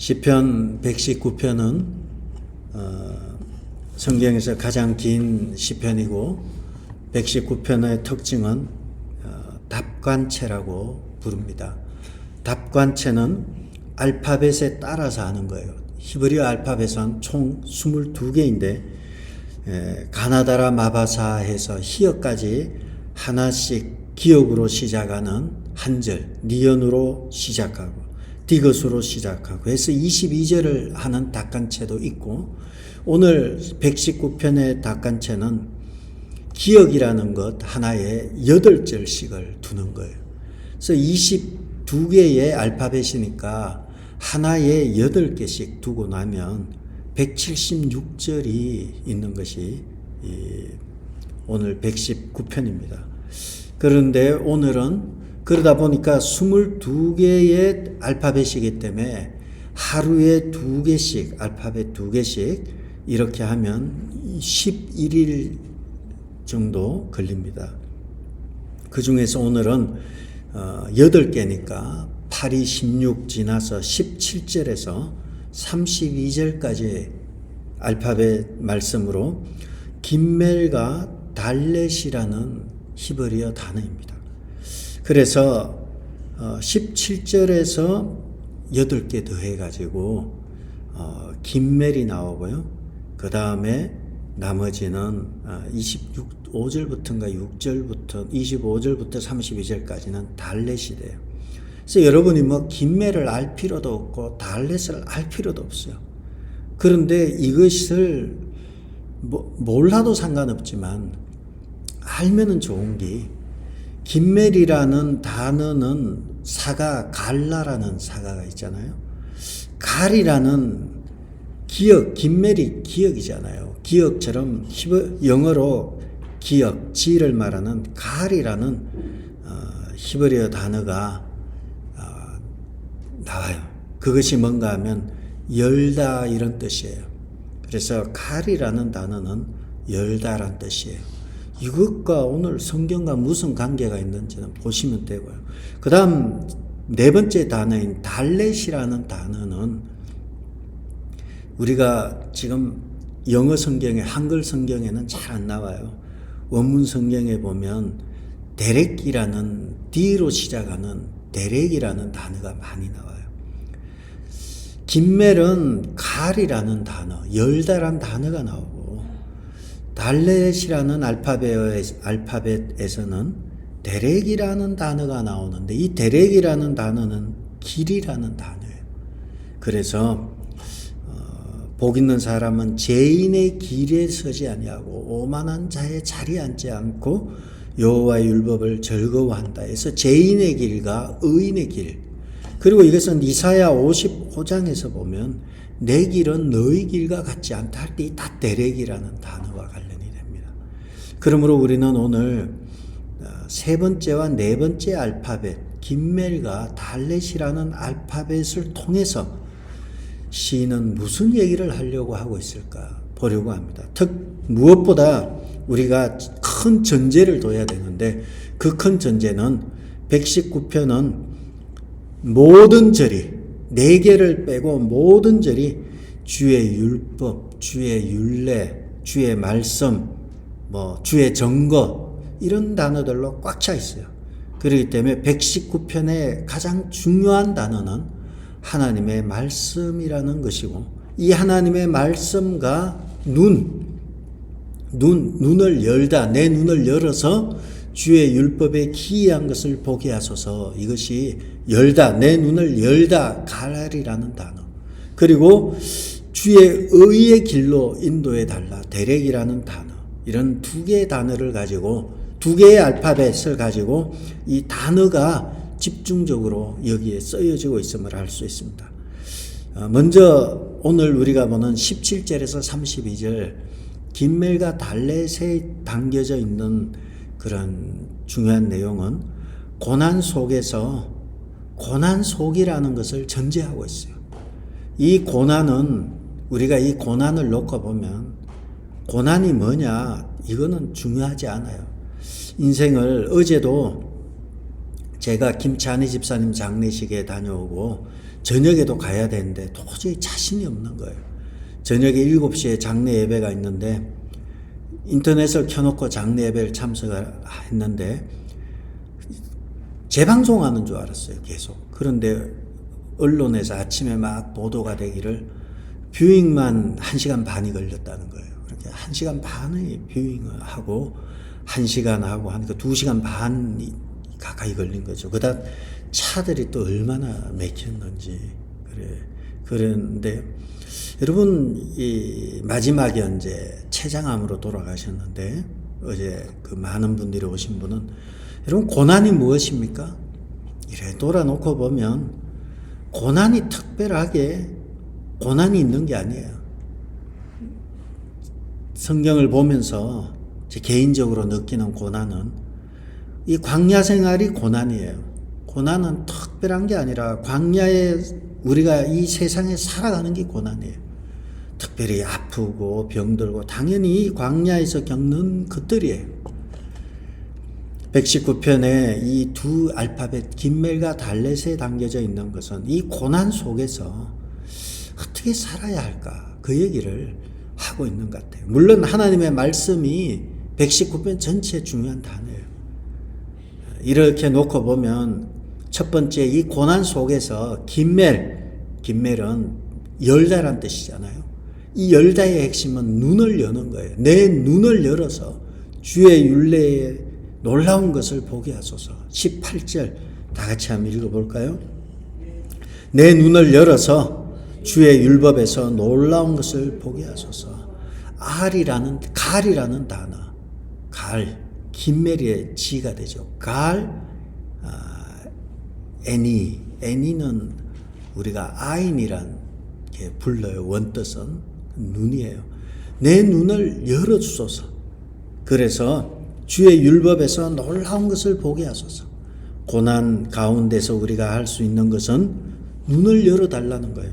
시편 119편은 성경에서 가장 긴 시편이고 119편의 특징은 답관체라고 부릅니다. 답관체는 알파벳에 따라서 하는 거예요. 히브리어 알파벳은 총 22개인데 가나다라 마바사 해서 히읗까지 하나씩 기역으로 시작하는 한 절, 니은으로 시작하고 디귿으로 시작하고 해서 22절을 하는 답관체도 있고, 오늘 119편의 답관체는 기역이라는 것 하나에 8절씩을 두는 거예요. 그래서 22개의 알파벳이니까 하나에 8개씩 두고 나면 176절이 있는 것이 오늘 119편입니다. 그런데 오늘은 그러다 보니까 22개의 알파벳이기 때문에 하루에 2개씩, 알파벳 2개씩 이렇게 하면 11일 정도 걸립니다. 그 중에서 오늘은 8개니까 8이 16 지나서 17절에서 32절까지 알파벳 말씀으로 김멜과 달렛이라는 히브리어 단어입니다. 그래서 17절에서 8개 더해가지고 김멜이 나오고요. 그 다음에 나머지는 25절부터인가 6절부터 25절부터 32절까지는 달렛이 돼요. 그래서 여러분이 뭐 김멜을 알 필요도 없고 달렛을 알 필요도 없어요. 그런데 이것을 몰라도 상관없지만 알면은 좋은 게, 김멜이라는 단어는 사가 갈라라는 사가가 있잖아요. 갈이라는 기역, 김멜이 기역이잖아요. 기역처럼 영어로 기역, 지를 말하는 갈이라는 히브리어 단어가 나와요. 그것이 뭔가 하면 열다 이런 뜻이에요. 그래서 갈이라는 단어는 열다란 뜻이에요. 이것과 오늘 성경과 무슨 관계가 있는지는 보시면 되고요. 그 다음 네 번째 단어인 달렛이라는 단어는 우리가 지금 영어 성경에, 한글 성경에는 잘 안 나와요. 원문 성경에 보면 데렉이라는 D로 시작하는 데렉이라는 단어가 많이 나와요. 김멜은 갈이라는 단어, 열다란 단어가 나오고, 달렛이라는 알파벳에서는 데렉이라는 단어가 나오는데, 이 데렉이라는 단어는 길이라는 단어예요. 그래서 복 있는 사람은 죄인의 길에 서지 아니하고 오만한 자의 자리에 앉지 않고 여호와의 율법을 즐거워한다 해서 죄인의 길과 의인의 길, 그리고 이것은 이사야 55장에서 보면 내 길은 너희 길과 같지 않다 할 때 이 다 데렉이라는 단어와 관련이 됩니다. 그러므로 우리는 오늘 세 번째와 네 번째 알파벳 김멜과 달렛이라는 알파벳을 통해서 시인은 무슨 얘기를 하려고 하고 있을까 보려고 합니다. 무엇보다 우리가 큰 전제를 둬야 되는데, 그 큰 전제는 119편은 모든 절이, 4개를 빼고 모든 절이 주의 율법, 주의 율례, 주의 말씀, 주의 증거, 이런 단어들로 꽉 차 있어요. 그렇기 때문에 119편의 가장 중요한 단어는 하나님의 말씀이라는 것이고, 이 하나님의 말씀과 눈을 열다, 내 눈을 열어서 주의 율법에 기이한 것을 보게 하소서, 이것이 열다, 내 눈을 열다, 갈이라는 단어. 그리고 주의 의의 길로 인도해 달라, 데렉이라는 단어. 이런 2개의 단어를 가지고, 2개의 알파벳을 가지고 이 단어가 집중적으로 여기에 쓰여지고 있음을 알 수 있습니다. 먼저 오늘 우리가 보는 17절에서 32절 김멜과 달렛에 담겨져 있는 그런 중요한 내용은 고난 속에서, 고난 속이라는 것을 전제하고 있어요. 이 고난은, 우리가 이 고난을 놓고 보면 고난이 뭐냐, 이거는 중요하지 않아요. 인생을, 어제도 제가 김찬희 집사님 장례식에 다녀오고 저녁에도 가야 되는데 도저히 자신이 없는 거예요. 저녁에 7시에 장례 예배가 있는데 인터넷을 켜놓고 장례 예배를 참석했는데 재방송하는 줄 알았어요. 계속. 그런데 언론에서 아침에 막 보도가 되기를 뷰잉만 1시간 반이 걸렸다는 거예요. 그렇게 1시간 반의 뷰잉을 하고 1시간 하고 하니까 2시간 반이 가까이 걸린 거죠. 그다음 차들이 또 얼마나 막혔는지. 그런데 여러분, 이 마지막에 이제 췌장암으로 돌아가셨는데 어제 그 많은 분들이 오신 분은, 여러분 고난이 무엇입니까? 이래 돌아놓고 보면 고난이 특별하게 고난이 있는 게 아니에요. 성경을 보면서 제 개인적으로 느끼는 고난은 이 광야 생활이 고난이에요. 고난은 특별한 게 아니라 광야에 우리가 이 세상에 살아가는 게 고난이에요. 특별히 아프고 병들고 당연히 이 광야에서 겪는 것들이에요. 119편에 이 두 알파벳 김멜과 달렛에 담겨져 있는 것은 이 고난 속에서 어떻게 살아야 할까, 그 얘기를 하고 있는 것 같아요. 물론 하나님의 말씀이 119편 전체에 중요한 단어예요. 이렇게 놓고 보면 첫 번째, 이 고난 속에서 김멜은 열다란 뜻이잖아요. 이 열다의 핵심은 눈을 여는 거예요. 내 눈을 열어서 주의 율례에 놀라운 것을 보게 하소서. 18절 다 같이 한번 읽어볼까요? 내 눈을 열어서 주의 율법에서 놀라운 것을 보게 하소서. 갈이라는 단어, 김메리의 지가 되죠. 애니는 우리가 아인이란 게 불러요. 원뜻은 눈이에요. 내 눈을 열어주소서. 그래서 주의 율법에서 놀라운 것을 보게 하소서. 고난 가운데서 우리가 할 수 있는 것은 눈을 열어달라는 거예요.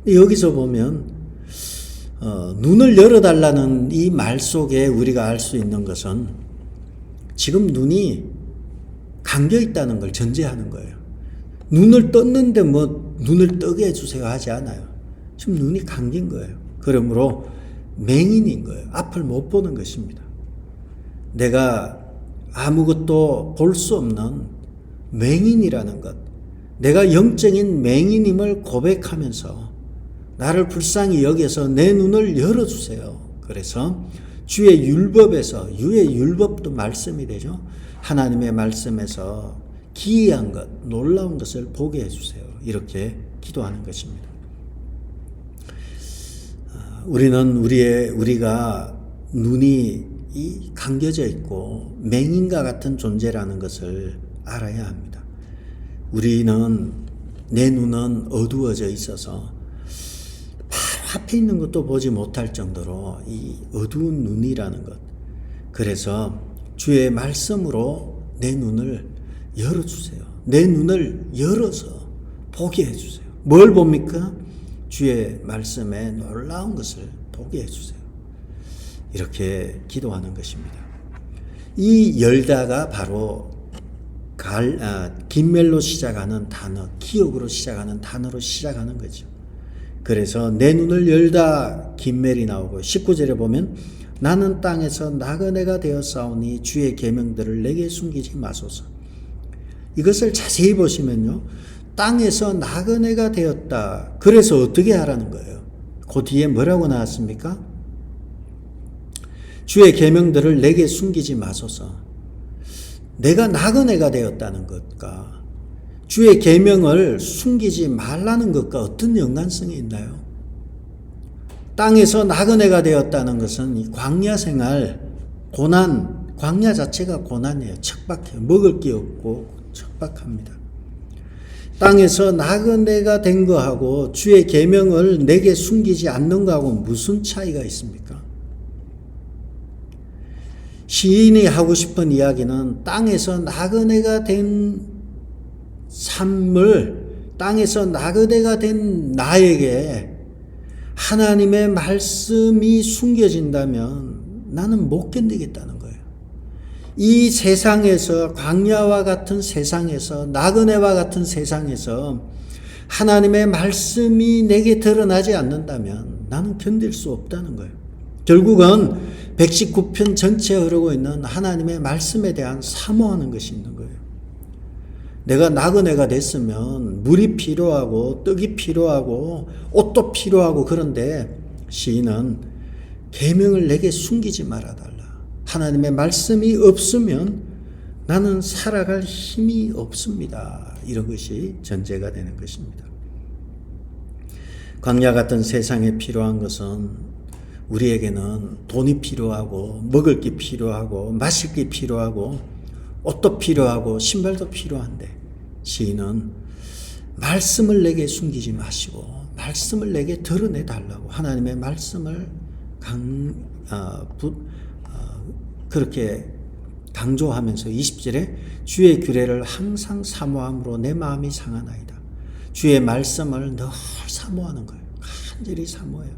여기서 보면 눈을 열어달라는 이 말 속에 우리가 알 수 있는 것은 지금 눈이 감겨 있다는 걸 전제하는 거예요. 눈을 떴는데 뭐 눈을 뜨게 해주세요 하지 않아요. 지금 눈이 감긴 거예요. 그러므로 맹인인 거예요. 앞을 못 보는 것입니다. 내가 아무것도 볼 수 없는 맹인이라는 것, 내가 영적인 맹인임을 고백하면서 나를 불쌍히 여겨서 내 눈을 열어주세요. 그래서 주의 율법에서, 주의 율법도 말씀이 되죠. 하나님의 말씀에서 기이한 것, 놀라운 것을 보게 해주세요. 이렇게 기도하는 것입니다. 우리가 눈이 감겨져 있고 맹인과 같은 존재라는 것을 알아야 합니다. 내 눈은 어두워져 있어서 바로 앞에 있는 것도 보지 못할 정도로 이 어두운 눈이라는 것. 그래서 주의 말씀으로 내 눈을 열어주세요. 내 눈을 열어서 보게 해주세요. 뭘 봅니까? 주의 말씀에 놀라운 것을 보게 해주세요. 이렇게 기도하는 것입니다. 이 열다가 바로 김멜로 시작하는 단어, 기억으로 시작하는 단어로 시작하는 거죠. 그래서 내 눈을 열다 김멜이 나오고 19절에 보면 나는 땅에서 나그네가 되었사오니 주의 계명들을 내게 숨기지 마소서. 이것을 자세히 보시면요, 땅에서 나그네가 되었다. 그래서 어떻게 하라는 거예요? 그 뒤에 뭐라고 나왔습니까? 주의 계명들을 내게 숨기지 마소서. 내가 나그네가 되었다는 것과 주의 계명을 숨기지 말라는 것과 어떤 연관성이 있나요? 땅에서 나그네가 되었다는 것은 이 광야 생활, 고난, 광야 자체가 고난이에요. 척박해요. 먹을 게 없고 척박합니다. 땅에서 나그네가 된 거하고 주의 계명을 내게 숨기지 않는 거하고 무슨 차이가 있습니까? 시인이 하고 싶은 이야기는 땅에서 나그네가 된 삶을, 땅에서 나그네가 된 나에게 하나님의 말씀이 숨겨진다면 나는 못 견디겠다는 거예요. 이 세상에서, 광야와 같은 세상에서, 나그네와 같은 세상에서 하나님의 말씀이 내게 드러나지 않는다면 나는 견딜 수 없다는 거예요. 결국은 119편 전체에 흐르고 있는 하나님의 말씀에 대한 사모하는 것이 있는 거예요. 내가 나그네가 됐으면 물이 필요하고 떡이 필요하고 옷도 필요하고, 그런데 시인은 계명을 내게 숨기지 말아달라. 하나님의 말씀이 없으면 나는 살아갈 힘이 없습니다. 이런 것이 전제가 되는 것입니다. 광야 같은 세상에 필요한 것은 우리에게는 돈이 필요하고 먹을 게 필요하고 마실 게 필요하고 옷도 필요하고 신발도 필요한데, 시인은 말씀을 내게 숨기지 마시고 말씀을 내게 드러내 달라고 하나님의 말씀을 그렇게 강조하면서 20절에 주의 규례를 항상 사모함으로 내 마음이 상하나이다. 주의 말씀을 늘 사모하는 거예요. 간절히 사모해요.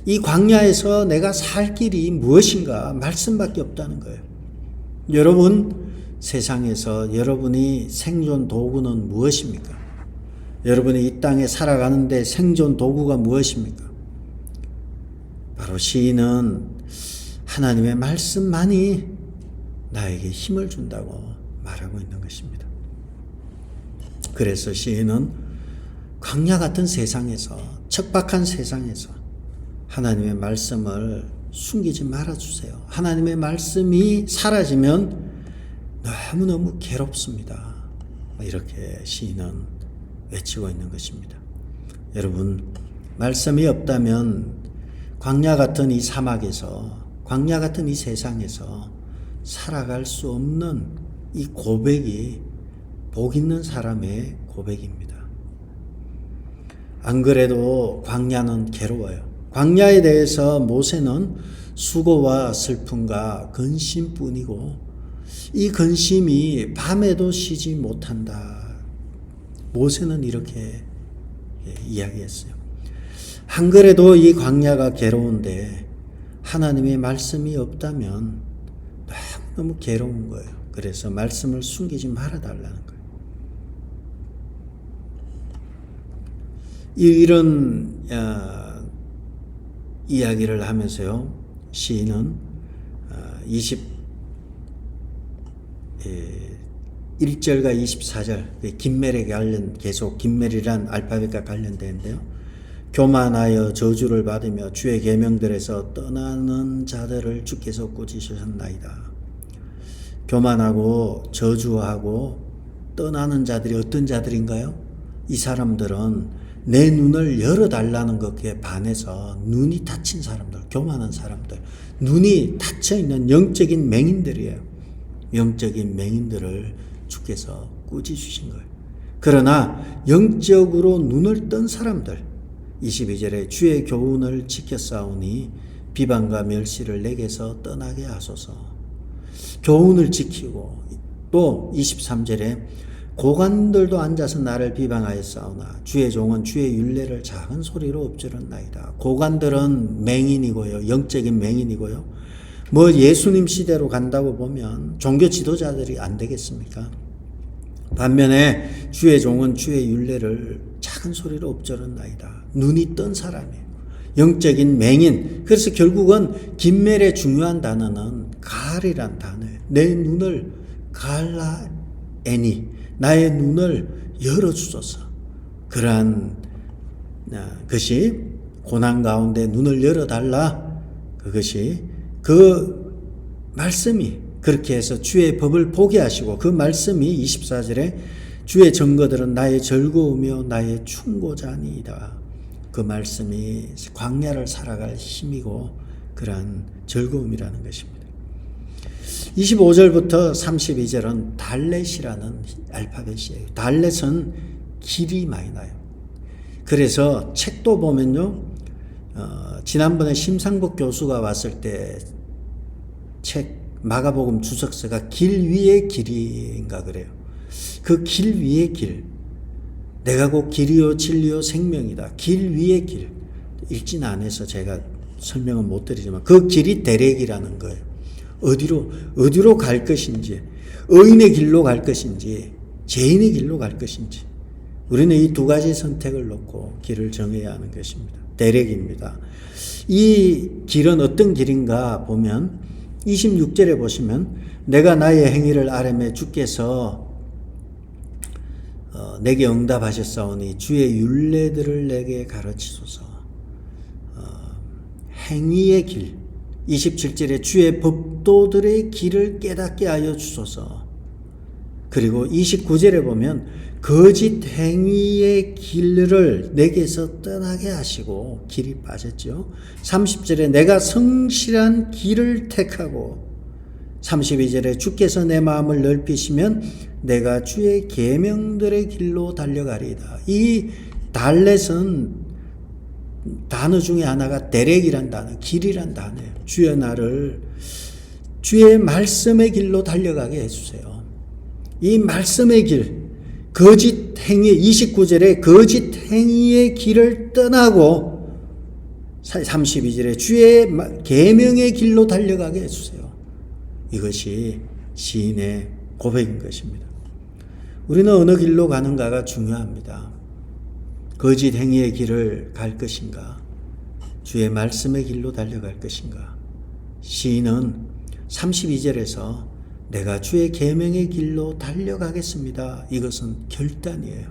이 광야에서 내가 살 길이 무엇인가? 말씀밖에 없다는 거예요. 여러분, 세상에서 여러분이 생존 도구는 무엇입니까? 여러분이 이 땅에 살아가는데 생존 도구가 무엇입니까? 바로 시인은 하나님의 말씀만이 나에게 힘을 준다고 말하고 있는 것입니다. 그래서 시인은 광야 같은 세상에서, 척박한 세상에서 하나님의 말씀을 숨기지 말아주세요. 하나님의 말씀이 사라지면 너무너무 괴롭습니다. 이렇게 시인은 외치고 있는 것입니다. 여러분, 말씀이 없다면 광야 같은 이 사막에서, 광야 같은 이 세상에서 살아갈 수 없는 이 고백이 복 있는 사람의 고백입니다. 안 그래도 광야는 괴로워요. 광야에 대해서 모세는 수고와 슬픔과 근심뿐이고, 이 근심이 밤에도 쉬지 못한다. 모세는 이렇게 이야기했어요. 안 그래도 이 광야가 괴로운데 하나님의 말씀이 없다면 너무 괴로운 거예요. 그래서 말씀을 숨기지 말아달라는 거예요. 이런 이야기를 하면서요, 시인은 21절과 24절, 긴멜에 계속 긴멜이란 알파벳과 관련되는데요. 교만하여 저주를 받으며 주의 계명들에서 떠나는 자들을 주께서 꾸짖으셨나이다. 교만하고 저주하고 떠나는 자들이 어떤 자들인가요? 이 사람들은 내 눈을 열어달라는 것에 반해서 눈이 닫힌 사람들, 교만한 사람들, 눈이 닫혀있는 영적인 맹인들이에요. 영적인 맹인들을 주께서 꾸짖으신 거예요. 그러나 영적으로 눈을 뜬 사람들, 22절에 주의 교훈을 지켰사오니 비방과 멸시를 내게서 떠나게 하소서. 교훈을 지키고, 또 23절에 고관들도 앉아서 나를 비방하였사오나 주의 종은 주의 율례를 작은 소리로 엎주렸나이다. 고관들은 맹인이고요, 영적인 맹인이고요. 뭐 예수님 시대로 간다고 보면 종교 지도자들이 안 되겠습니까? 반면에 주의 종은 주의 율례를 작은 소리로 엎주렸나이다. 눈이 뜬 사람이에요. 영적인 맹인. 그래서 결국은 긴멜의 중요한 단어는 갈이란 단어예요. 내 눈을 갈라애니, 나의 눈을 열어주소서. 그러한 것이, 고난 가운데 눈을 열어달라. 그것이, 그 말씀이 그렇게 해서 주의 법을 보게 하시고, 그 말씀이 24절에 주의 증거들은 나의 즐거우며 나의 충고자니이다. 그 말씀이 광야를 살아갈 힘이고 그러한 즐거움이라는 것입니다. 25절부터 32절은 달렛이라는 알파벳이에요. 달렛은 길이 많이 나요. 그래서 책도 보면요, 지난번에 심상복 교수가 왔을 때 책 마가복음 주석서가 길 위의 길인가 그래요. 그 길 위의 길, 내가 곧 길이요 진리요 생명이다. 길 위의 길, 읽지는 안 해서 제가 설명은 못 드리지만 그 길이 대렉이라는 거예요. 어디로 갈 것인지, 의인의 길로 갈 것인지, 죄인의 길로 갈 것인지, 우리는 이 두 가지 선택을 놓고 길을 정해야 하는 것입니다. 대렉입니다. 이 길은 어떤 길인가 보면 26절에 보시면 내가 나의 행위를 아뢰매 주께서 내게 응답하셨사오니 주의 율례들을 내게 가르치소서. 행위의 길, 27절에 주의 법도들의 길을 깨닫게 하여 주소서. 그리고 29절에 보면 거짓 행위의 길을 내게서 떠나게 하시고, 길이 빠졌죠. 30절에 내가 성실한 길을 택하고, 32절에 주께서 내 마음을 넓히시면 내가 주의 계명들의 길로 달려가리이다. 이 달렛은 단어 중에 하나가 데렉이란 단어, 길이란 단어예요. 주여 나를 주의 말씀의 길로 달려가게 해주세요. 이 말씀의 길, 거짓 행위, 29절에 거짓 행위의 길을 떠나고 32절에 주의 계명의 길로 달려가게 해주세요. 이것이 시인의 고백인 것입니다. 우리는 어느 길로 가는가가 중요합니다. 거짓 행위의 길을 갈 것인가, 주의 말씀의 길로 달려갈 것인가. 시인은 32절에서 내가 주의 계명의 길로 달려가겠습니다. 이것은 결단이에요.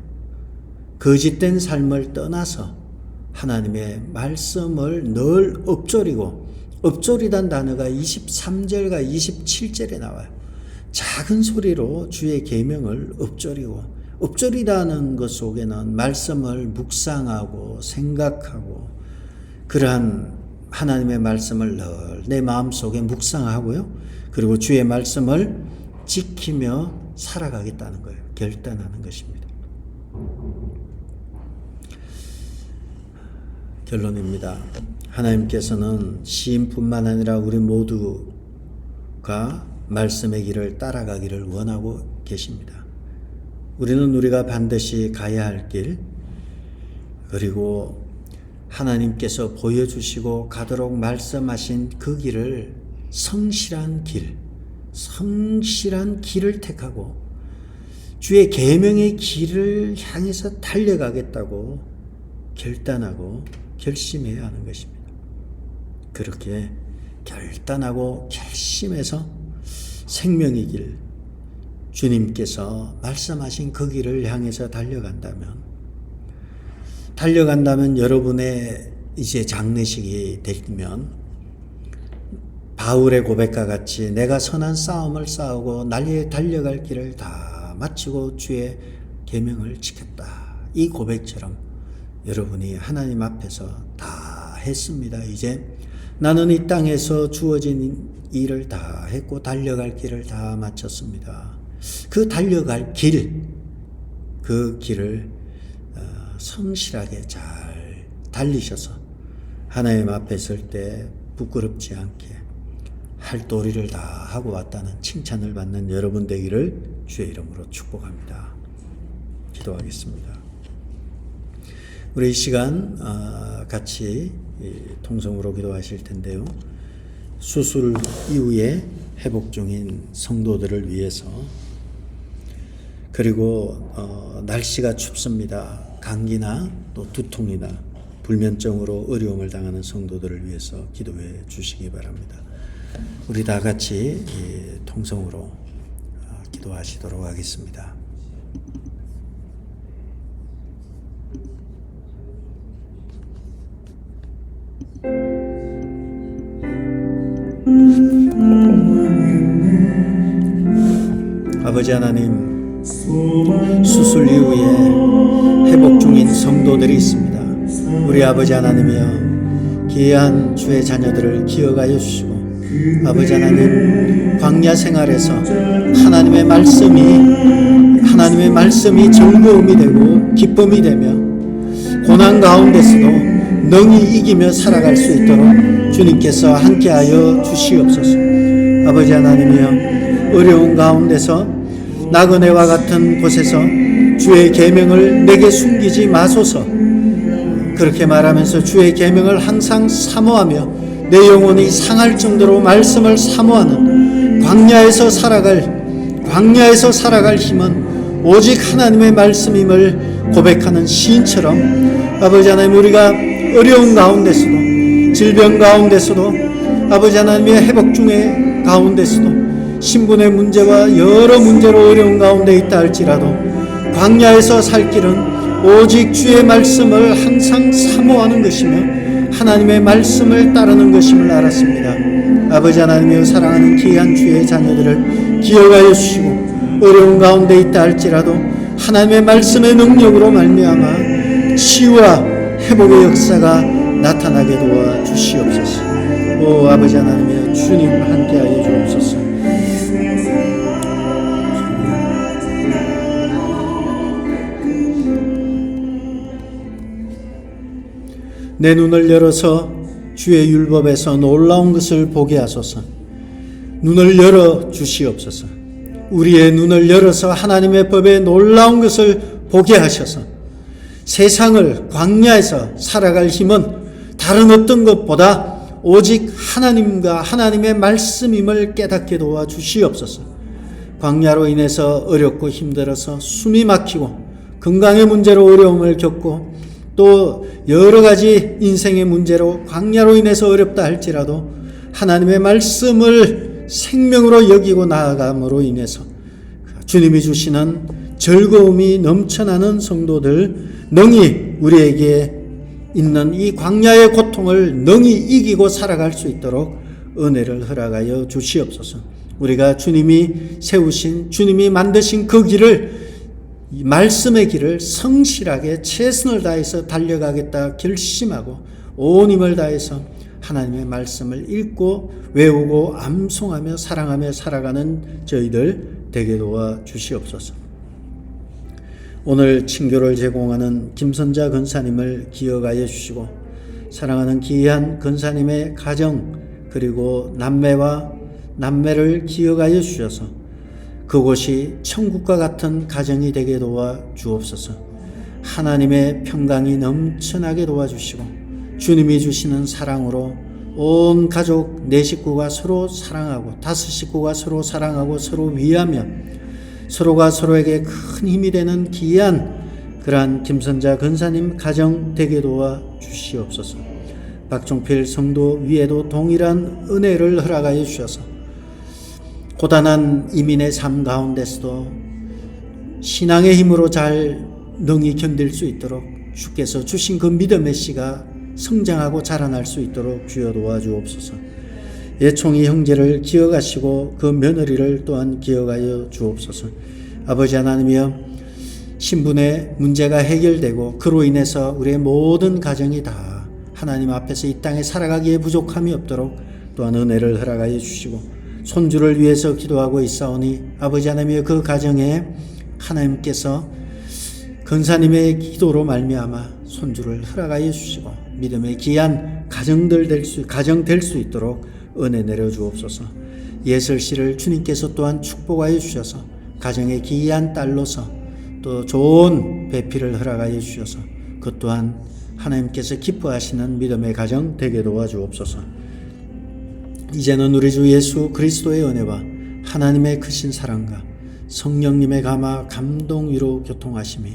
거짓된 삶을 떠나서 하나님의 말씀을 늘 엎조리단 단어가 23절과 27절에 나와요. 작은 소리로 주의 계명을 엎조리다는 것 속에는 말씀을 묵상하고 생각하고, 그러한 하나님의 말씀을 늘 내 마음속에 묵상하고요. 그리고 주의 말씀을 지키며 살아가겠다는 거예요. 결단하는 것입니다. 결론입니다. 하나님께서는 시인뿐만 아니라 우리 모두가 말씀의 길을 따라가기를 원하고 계십니다. 우리는 우리가 반드시 가야 할 길, 그리고 하나님께서 보여주시고 가도록 말씀하신 그 길을 성실한 길을 택하고 주의 계명의 길을 향해서 달려가겠다고 결단하고 결심해야 하는 것입니다. 그렇게 결단하고 결심해서 생명의 길, 주님께서 말씀하신 그 길을 향해서 달려간다면 여러분의 이제 장례식이 되면 바울의 고백과 같이 내가 선한 싸움을 싸우고 날리에 달려갈 길을 다 마치고 주의 계명을 지켰다. 이 고백처럼 여러분이 하나님 앞에서 다 했습니다. 이제 나는 이 땅에서 주어진 일을 다 했고 달려갈 길을 다 마쳤습니다. 그 달려갈 길, 그 길을 성실하게 잘 달리셔서 하나님 앞에 설 때 부끄럽지 않게 할 도리를 다 하고 왔다는 칭찬을 받는 여러분 되기를 주의 이름으로 축복합니다. 기도하겠습니다. 우리 이 시간 같이 통성으로 기도하실 텐데요. 수술 이후에 회복 중인 성도들을 위해서, 그리고 날씨가 춥습니다. 감기나 또 두통이나 불면증으로 어려움을 당하는 성도들을 위해서 기도해 주시기 바랍니다. 우리 다 같이 통성으로 기도하시도록 하겠습니다. 아버지 하나님, 수술 이후에 회복 중인 성도들이 있습니다. 우리 아버지 하나님이여, 귀한 주의 자녀들을 기억하여 주시고, 아버지 하나님, 광야 생활에서 하나님의 말씀이 즐거움이 되고 기쁨이 되며 고난 가운데서도 능히 이기며 살아갈 수 있도록 주님께서 함께하여 주시옵소서. 아버지 하나님이여, 어려운 가운데서 나그네와 같은 곳에서 주의 계명을 내게 숨기지 마소서. 그렇게 말하면서 주의 계명을 항상 사모하며 내 영혼이 상할 정도로 말씀을 사모하는 광야에서 살아갈 힘은 오직 하나님의 말씀임을 고백하는 시인처럼 아버지 하나님, 우리가 어려운 가운데서도, 질병 가운데서도, 아버지 하나님의 회복 중에 가운데서도, 신분의 문제와 여러 문제로 어려운 가운데 있다 할지라도 광야에서 살 길은 오직 주의 말씀을 항상 사모하는 것이며 하나님의 말씀을 따르는 것임을 알았습니다. 아버지 하나님이여, 사랑하는 귀한 주의 자녀들을 기억하여 주시고 어려운 가운데 있다 할지라도 하나님의 말씀의 능력으로 말미암아 치유와 회복의 역사가 나타나게 도와 주시옵소서. 오 아버지 하나님이여, 주님 함께하여 주옵소서. 내 눈을 열어서 주의 율법에서 놀라운 것을 보게 하소서. 눈을 열어 주시옵소서. 우리의 눈을 열어서 하나님의 법에 놀라운 것을 보게 하셔서 세상을 광야에서 살아갈 힘은 다른 어떤 것보다 오직 하나님과 하나님의 말씀임을 깨닫게 도와 주시옵소서. 광야로 인해서 어렵고 힘들어서 숨이 막히고 건강의 문제로 어려움을 겪고 또 여러 가지 인생의 문제로 광야로 인해서 어렵다 할지라도 하나님의 말씀을 생명으로 여기고 나아감으로 인해서 주님이 주시는 즐거움이 넘쳐나는 성도들, 능히 우리에게 있는 이 광야의 고통을 능히 이기고 살아갈 수 있도록 은혜를 허락하여 주시옵소서. 우리가 주님이 세우신, 주님이 만드신 그 길을, 이 말씀의 길을 성실하게 최선을 다해서 달려가겠다 결심하고 온 힘을 다해서 하나님의 말씀을 읽고 외우고 암송하며 사랑하며 살아가는 저희들 되게 도와 주시옵소서. 오늘 친교를 제공하는 김선자 권사님을 기억하여 주시고 사랑하는 귀한 권사님의 가정 그리고 남매를 기억하여 주셔서 그곳이 천국과 같은 가정이 되게 도와 주옵소서. 하나님의 평강이 넘쳐나게 도와주시고 주님이 주시는 사랑으로 온 가족 4식구가 서로 사랑하고 5식구가 서로 사랑하고 서로 위하며 서로가 서로에게 큰 힘이 되는 귀한 그러한 김선자 권사님 가정 되게 도와 주시옵소서. 박종필 성도 위에도 동일한 은혜를 허락하여 주셔서 고단한 이민의 삶 가운데서도 신앙의 힘으로 잘 능히 견딜 수 있도록 주께서 주신 그 믿음의 씨가 성장하고 자라날 수 있도록 주여 도와주옵소서. 예총이 형제를 기억하시고 그 며느리를 또한 기억하여 주옵소서. 아버지 하나님이여, 신분의 문제가 해결되고 그로 인해서 우리의 모든 가정이 다 하나님 앞에서 이 땅에 살아가기에 부족함이 없도록 또한 은혜를 허락하여 주시고 손주를 위해서 기도하고 있사오니 아버지 하나님의 그 가정에 하나님께서 권사님의 기도로 말미암아 손주를 허락하여 주시고 믿음의 귀한 가정 될 수 있도록 은혜 내려 주옵소서. 예슬 씨를 주님께서 또한 축복하여 주셔서 가정의 귀한 딸로서 또 좋은 배필을 허락하여 주셔서 그 또한 하나님께서 기뻐하시는 믿음의 가정 되게 도와주옵소서. 이제는 우리 주 예수 그리스도의 은혜와 하나님의 크신 사랑과 성령님의 감동 위로 교통하심이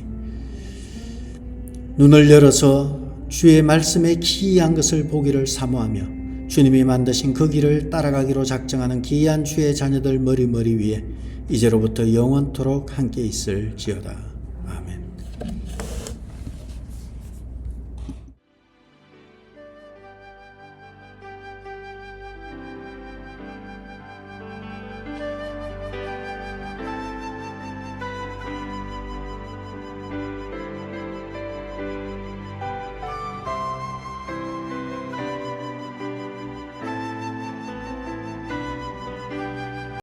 눈을 열어서 주의 말씀의 기이한 것을 보기를 사모하며 주님이 만드신 그 길을 따라가기로 작정하는 귀한 주의 자녀들 머리 위에 이제로부터 영원토록 함께 있을지어다.